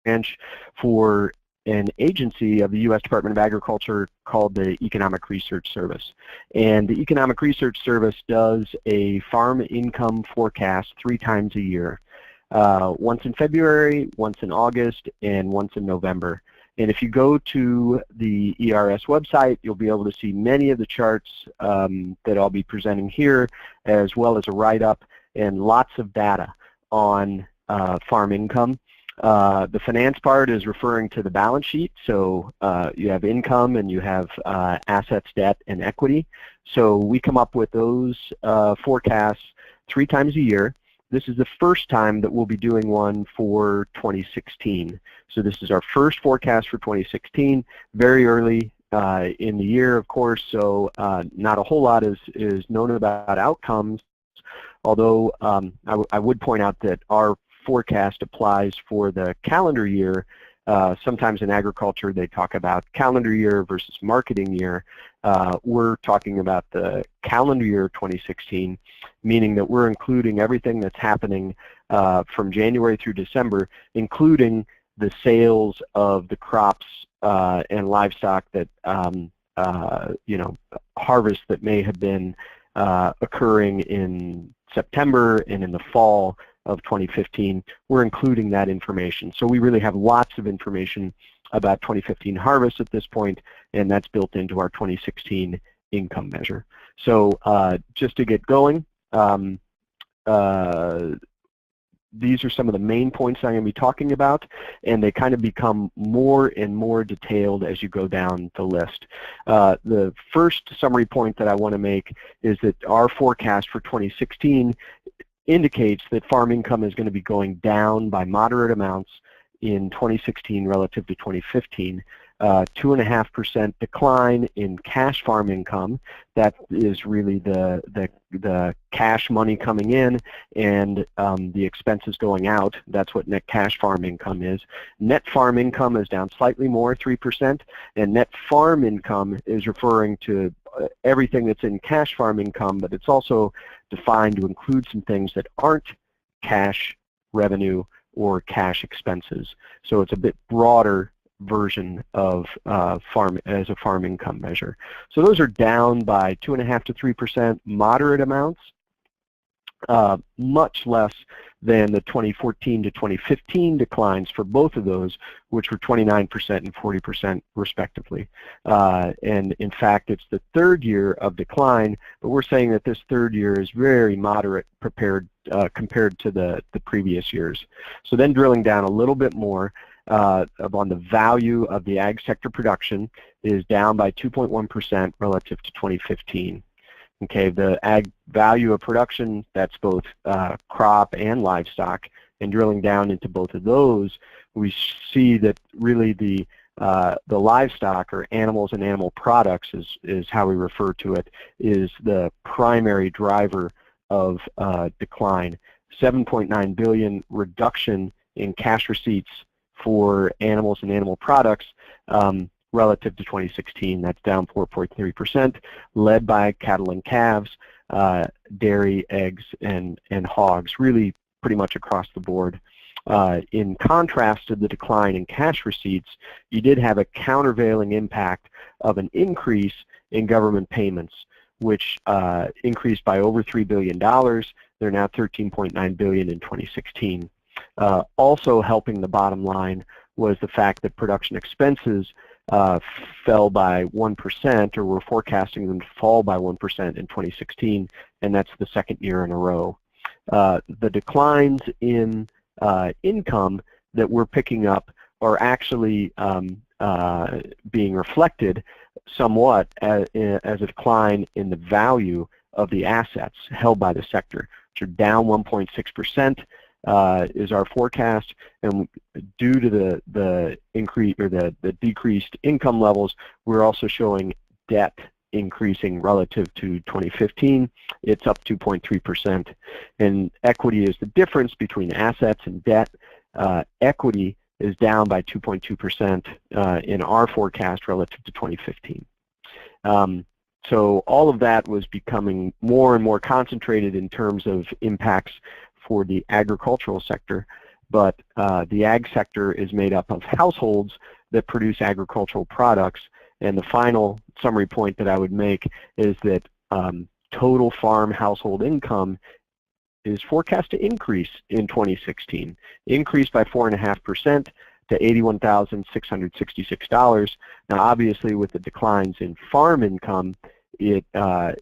branch for an agency of the U.S. Department of Agriculture called the Economic Research Service. And the Economic Research Service does a farm income forecast 3 times a year, once in February, once in August, and once in November. And if you go to the ERS website, you'll be able to see many of the charts that I'll be presenting here, as well as a write-up and lots of data on farm income. The finance part is referring to the balance sheet, so you have income and you have assets, debt, and equity. So we come up with those forecasts 3 times a year. This is the first time that we'll be doing one for 2016. So this is our first forecast for 2016, very early in the year, of course, so not a whole lot is known about outcomes, although I would point out that our forecast applies for the calendar year. Sometimes in agriculture they talk about calendar year versus marketing year. We're talking about the calendar year 2016, meaning that we're including everything that's happening from January through December, including the sales of the crops and livestock that you know, harvest that may have been occurring in September and in the fall of 2015. We're including that information. So we really have lots of information about 2015 harvest at this point, and that's built into our 2016 income measure. So just to get going, these are some of the main points I'm going to be talking about, and they kind of become more and more detailed as you go down the list. The first summary point that I want to make is that our forecast for 2016 indicates that farm income is going to be going down by moderate amounts in 2016 relative to 2015. 2.5% decline in cash farm income. That is really the cash money coming in and the expenses going out. That's what net cash farm income is. Net farm income is down slightly more, 3%, and net farm income is referring to everything that's in cash farm income, but it's also defined to include some things that aren't cash revenue or cash expenses. So it's a bit broader version of farm income measure. So those are down by 2.5 to 3%, moderate amounts, much less than the 2014 to 2015 declines for both of those, which were 29% and 40% respectively. And in fact, it's the third year of decline, but we're saying that this third year is very moderate compared to the previous years. So then drilling down a little bit more, on the value of the ag sector production is down by 2.1% relative to 2015. Okay, the ag value of production, that's both crop and livestock, and drilling down into both of those, we see that really the livestock, or animals and animal products is how we refer to it, is the primary driver of decline. 7.9 billion reduction in cash receipts for animals and animal products relative to 2016. That's down 4.3%, led by cattle and calves, dairy, eggs, and hogs, really pretty much across the board. In contrast to the decline in cash receipts, you did have a countervailing impact of an increase in government payments, which increased by over $3 billion. They're now $13.9 billion in 2016. Also helping the bottom line was the fact that production expenses fell by 1%, or we're forecasting them to fall by 1% in 2016, and that's the second year in a row. The declines in income that we're picking up are actually being reflected somewhat as a decline in the value of the assets held by the sector, which are down 1.6%. Is our forecast, and due to the increase, or the decreased income levels, we're also showing debt increasing relative to 2015. It's up 2.3%, and equity is the difference between assets and debt. Equity is down by 2.2% in our forecast relative to 2015. So all of that was becoming more and more concentrated in terms of impacts for the agricultural sector, but the ag sector is made up of households that produce agricultural products. And the final summary point that I would make is that total farm household income is forecast to increase in 2016, increase by 4.5% to $81,666. Now, obviously, with the declines in farm income, it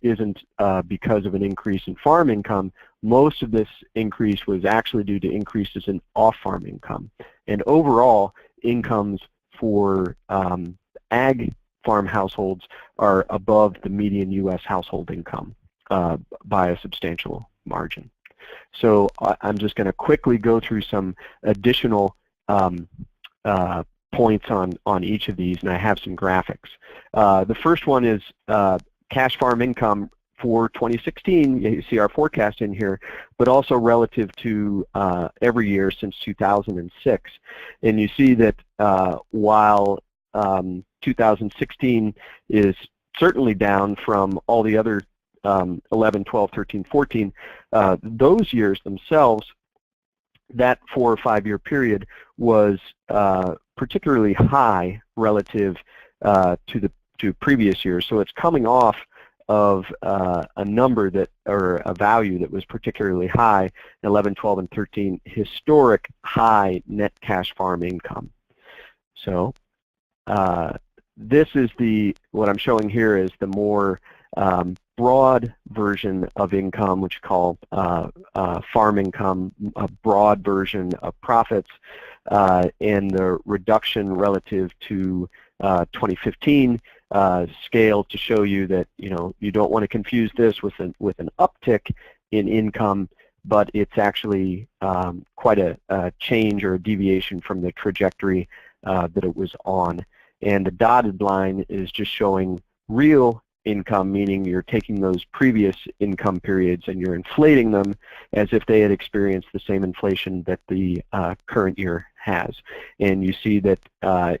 isn't because of an increase in farm income. Most of this increase was actually due to increases in off-farm income. And overall, incomes for ag farm households are above the median U.S. household income by a substantial margin. So I'm just going to quickly go through some additional points on each of these, and I have some graphics. The first one is cash farm income for 2016. You see our forecast in here, but also relative to every year since 2006. And you see that while 2016 is certainly down from all the other 11, 12, 13, 14, those years themselves, that 4 or 5 year period was particularly high relative to previous years. So it's coming off of a number that, or a value that was particularly high, 11, 12, and 13, historic high net cash farm income. So this is what I'm showing here is the more broad version of income, which is called farm income, a broad version of profits, and the reduction relative to 2015 scale to show you that you don't want to confuse this with an uptick in income, but it's actually quite a change or a deviation from the trajectory that it was on. And the dotted line is just showing real income, meaning you're taking those previous income periods and you're inflating them as if they had experienced the same inflation that the current year has. And you see that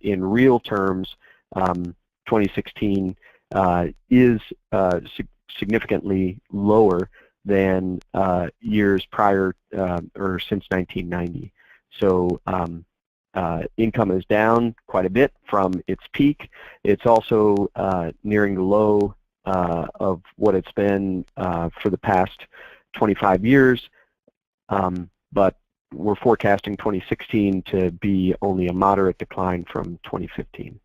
in real terms, 2016 is significantly lower than years prior or since 1990. So income is down quite a bit from its peak. It's also nearing the low of what it's been for the past 25 years, but we're forecasting 2016 to be only a moderate decline from 2015.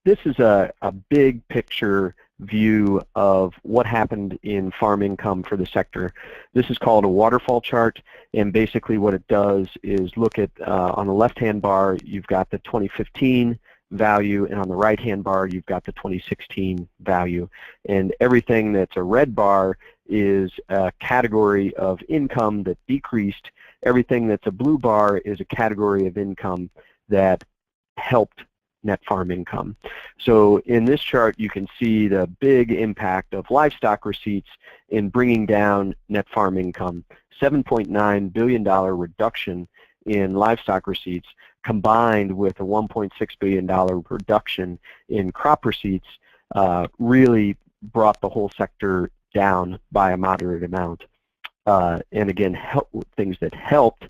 This is a big picture view of what happened in farm income for the sector. This is called a waterfall chart, and basically what it does is look at, on the left-hand bar, you've got the 2015 value, and on the right-hand bar, you've got the 2016 value. And everything that's a red bar is a category of income that decreased. Everything that's a blue bar is a category of income that helped net farm income. So in this chart you can see the big impact of livestock receipts in bringing down net farm income. $7.9 billion reduction in livestock receipts combined with a $1.6 billion reduction in crop receipts really brought the whole sector down by a moderate amount. And again, things that helped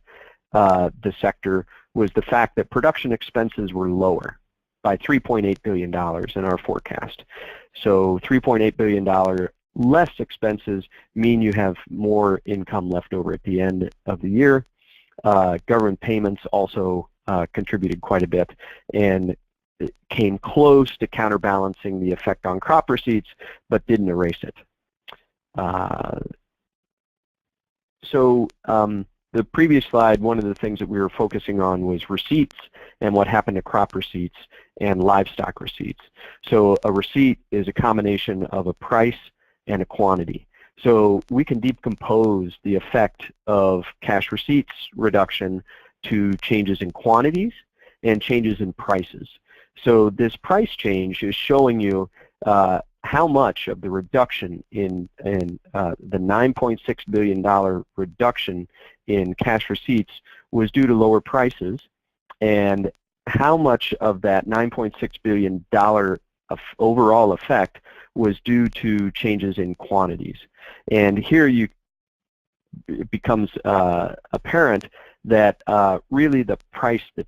the sector was the fact that production expenses were lower by $3.8 billion in our forecast. So $3.8 billion less expenses mean you have more income left over at the end of the year. Government payments also contributed quite a bit, and it came close to counterbalancing the effect on crop receipts, but didn't erase it. The previous slide, one of the things that we were focusing on was receipts and what happened to crop receipts and livestock receipts. So a receipt is a combination of a price and a quantity. So we can decompose the effect of cash receipts reduction to changes in quantities and changes in prices. So this price change is showing you how much of the reduction in the $9.6 billion reduction in cash receipts was due to lower prices, and how much of that $9.6 billion overall effect was due to changes in quantities. And here it becomes apparent that really the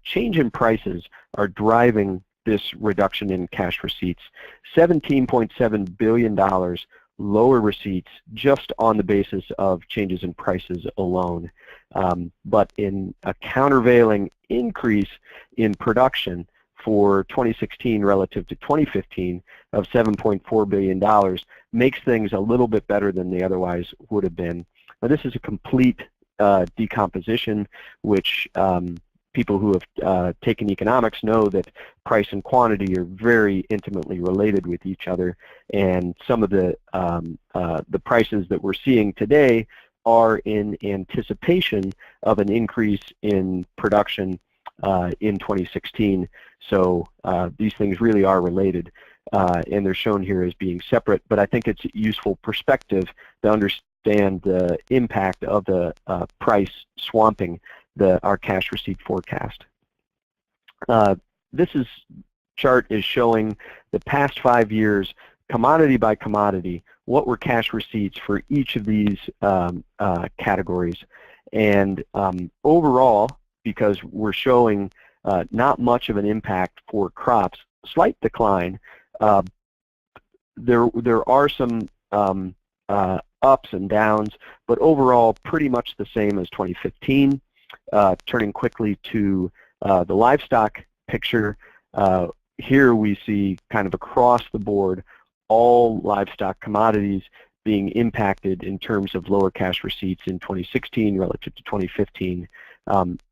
change in prices are driving this reduction in cash receipts. $17.7 billion lower receipts just on the basis of changes in prices alone. But in a countervailing increase in production for 2016 relative to 2015 of $7.4 billion makes things a little bit better than they otherwise would have been. Now, this is a complete decomposition, which people who have taken economics know that price and quantity are very intimately related with each other, and some of the prices that we're seeing today are in anticipation of an increase in production in 2016. So these things really are related, and they're shown here as being separate, but I think it's a useful perspective to understand the impact of the price swamping our cash receipt forecast. This chart is showing the past 5 years, commodity by commodity, what were cash receipts for each of these categories. And overall, because we're showing not much of an impact for crops, slight decline, there are some ups and downs, but overall pretty much the same as 2015. Turning quickly to the livestock picture, here we see kind of across the board all livestock commodities being impacted in terms of lower cash receipts in 2016 relative to 2015.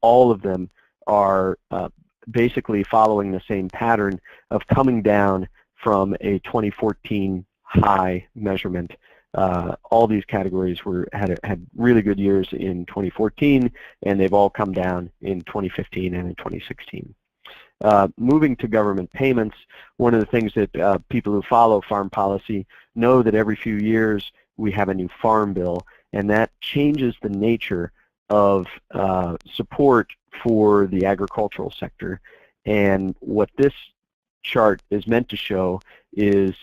All of them are basically following the same pattern of coming down from a 2014 high measurement. All these categories had really good years in 2014, and they've all come down in 2015 and in 2016. Moving to government payments, one of the things that people who follow farm policy know that every few years we have a new farm bill, and that changes the nature of support for the agricultural sector. And what this chart is meant to show is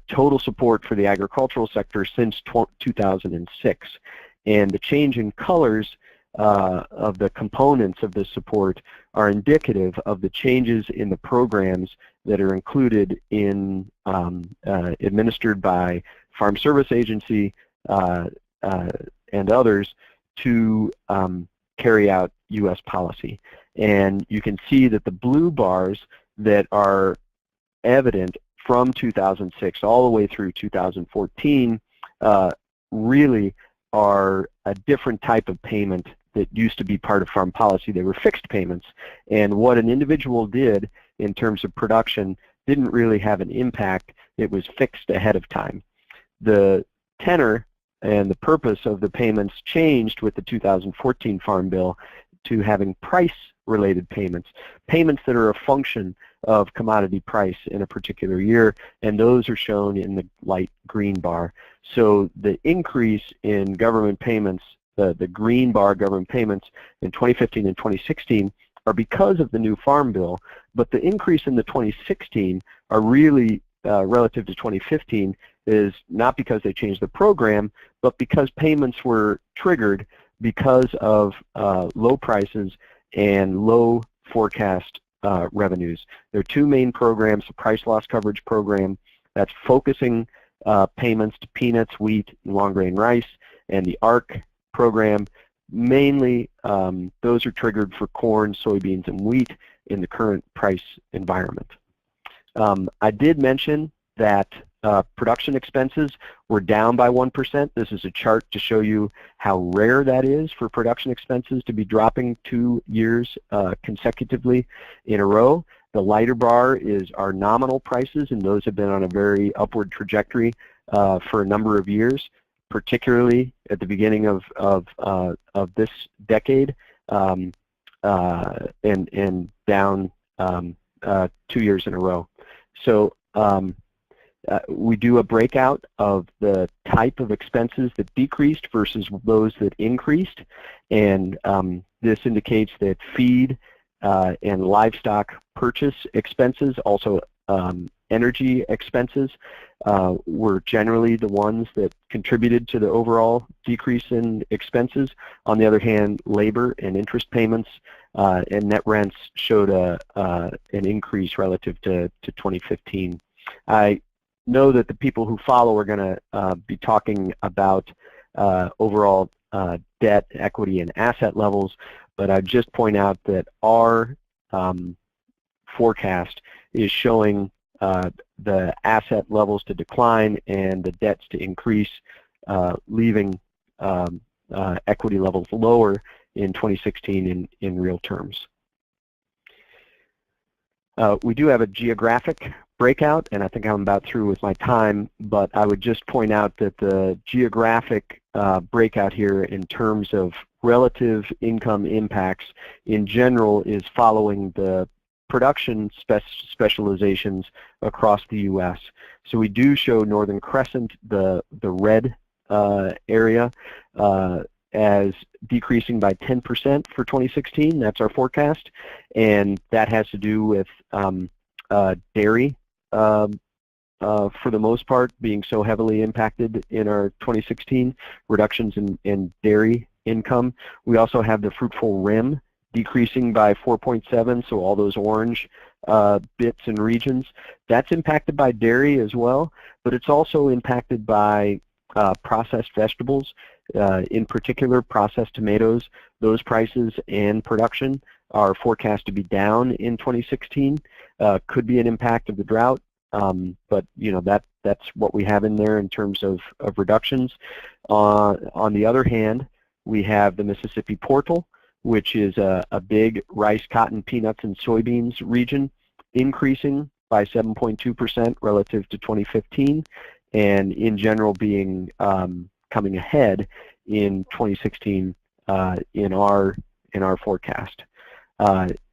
total support for the agricultural sector since 2006. And the change in colors of the components of this support are indicative of the changes in the programs that are included in administered by Farm Service Agency and others to carry out U.S. policy. And you can see that the blue bars that are evident from 2006 all the way through 2014 really are a different type of payment that used to be part of farm policy. They were fixed payments, and what an individual did in terms of production didn't really have an impact. It was fixed ahead of time. The tenor and the purpose of the payments changed with the 2014 Farm Bill to having price-related payments, payments that are a function of commodity price in a particular year, and those are shown in the light green bar. So the increase in government payments, the green bar government payments in 2015 and 2016 are because of the new Farm Bill, but the increase in the 2016 are really relative to 2015 is not because they changed the program, but because payments were triggered because of low prices and low forecast revenues. There are two main programs: the price loss coverage program that's focusing payments to peanuts, wheat, and long grain rice, and the ARC program. Mainly those are triggered for corn, soybeans, and wheat in the current price environment. I did mention that production expenses were down by 1%. This is a chart to show you how rare that is for production expenses to be dropping 2 years consecutively in a row. The lighter bar is our nominal prices, and those have been on a very upward trajectory for a number of years, particularly at the beginning of this decade, and down 2 years in a row. So we do a breakout of the type of expenses that decreased versus those that increased, and this indicates that feed and livestock purchase expenses also energy expenses were generally the ones that contributed to the overall decrease in expenses. On the other hand, labor and interest payments and net rents showed an increase relative to 2015. I know that the people who follow are going to be talking about overall debt, equity, and asset levels, but I'd just point out that our forecast is showing the asset levels to decline and the debts to increase, leaving equity levels lower in 2016 in real terms. We do have a geographic breakout, and I think I'm about through with my time, but I would just point out that the geographic breakout here in terms of relative income impacts in general is following the production specializations across the U.S. So we do show Northern Crescent, the red area, as decreasing by 10% for 2016. That's our forecast, and that has to do with dairy for the most part being so heavily impacted in our 2016 reductions in dairy income. We also have the fruitful rim decreasing by 4.7, so all those orange bits and regions. That's impacted by dairy as well, but it's also impacted by processed vegetables, in particular processed tomatoes. Those prices and production are forecast to be down in 2016. Could be an impact of the drought, but you know that's what we have in there in terms of reductions. On the other hand, we have the Mississippi Portal, which is a big rice, cotton, peanuts, and soybeans region, increasing by 7.2% relative to 2015, and in general being coming ahead in 2016 in our forecast.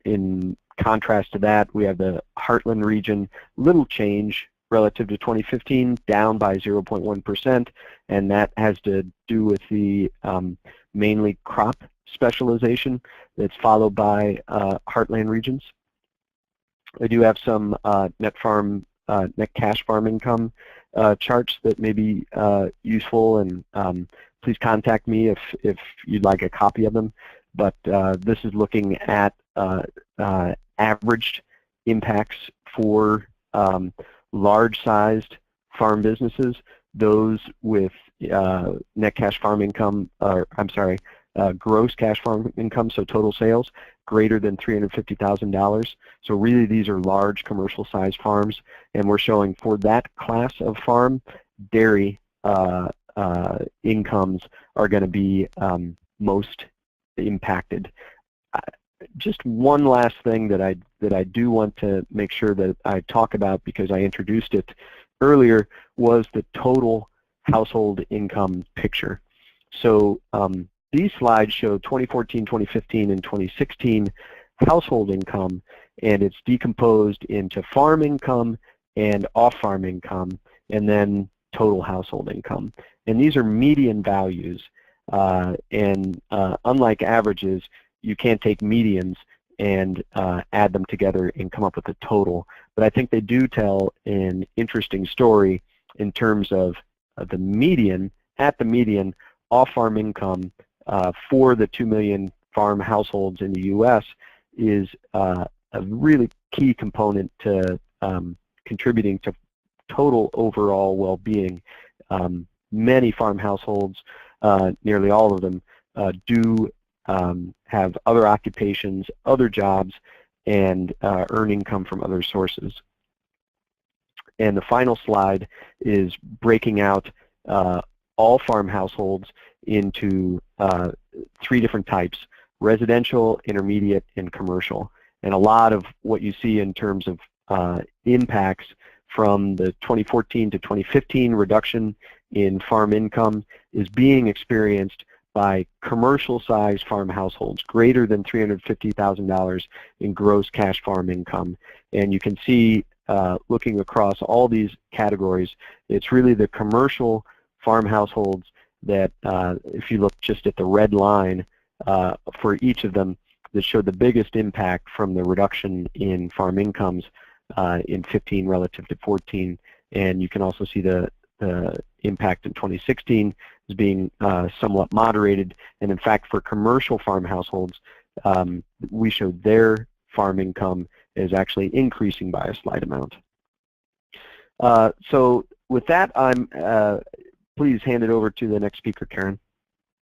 In contrast to that, we have the Heartland region, little change relative to 2015, down by 0.1%, and that has to do with the mainly crop specialization that's followed by heartland regions. I do have some net cash farm income charts that may be useful, and please contact me if you'd like a copy of them. But this is looking at averaged impacts for large-sized farm businesses, those with net cash farm income, or I'm sorry, gross cash farm income, so total sales, greater than $350,000. So really these are large commercial-sized farms, and we're showing for that class of farm, dairy incomes are going to be most impacted. Just one last thing that I do want to make sure that I talk about, because I introduced it earlier, was the total household income picture. So these slides show 2014, 2015, and 2016 household income, and it's decomposed into farm income and off-farm income, and then total household income. And these are median values, and unlike averages, you can't take medians and add them together and come up with a total. But I think they do tell an interesting story in terms of the median, at the median, off-farm income for the 2 million farm households in the U.S. is a really key component to contributing to total overall well-being. Many farm households, nearly all of them, do have other occupations, other jobs, and earn income from other sources. And the final slide is breaking out all farm households into 3 different types: residential, intermediate, and commercial. And a lot of what you see in terms of impacts from the 2014 to 2015 reduction in farm income is being experienced by commercial-sized farm households, greater than $350,000 in gross cash farm income. And you can see, looking across all these categories, it's really the commercial farm households that, if you look just at the red line for each of them, that show the biggest impact from the reduction in farm incomes in 15 relative to 14, and you can also see the impact in 2016 as being somewhat moderated. And in fact, for commercial farm households, we showed their farm income is actually increasing by a slight amount. So with that, I'm please hand it over to the next speaker, Karen.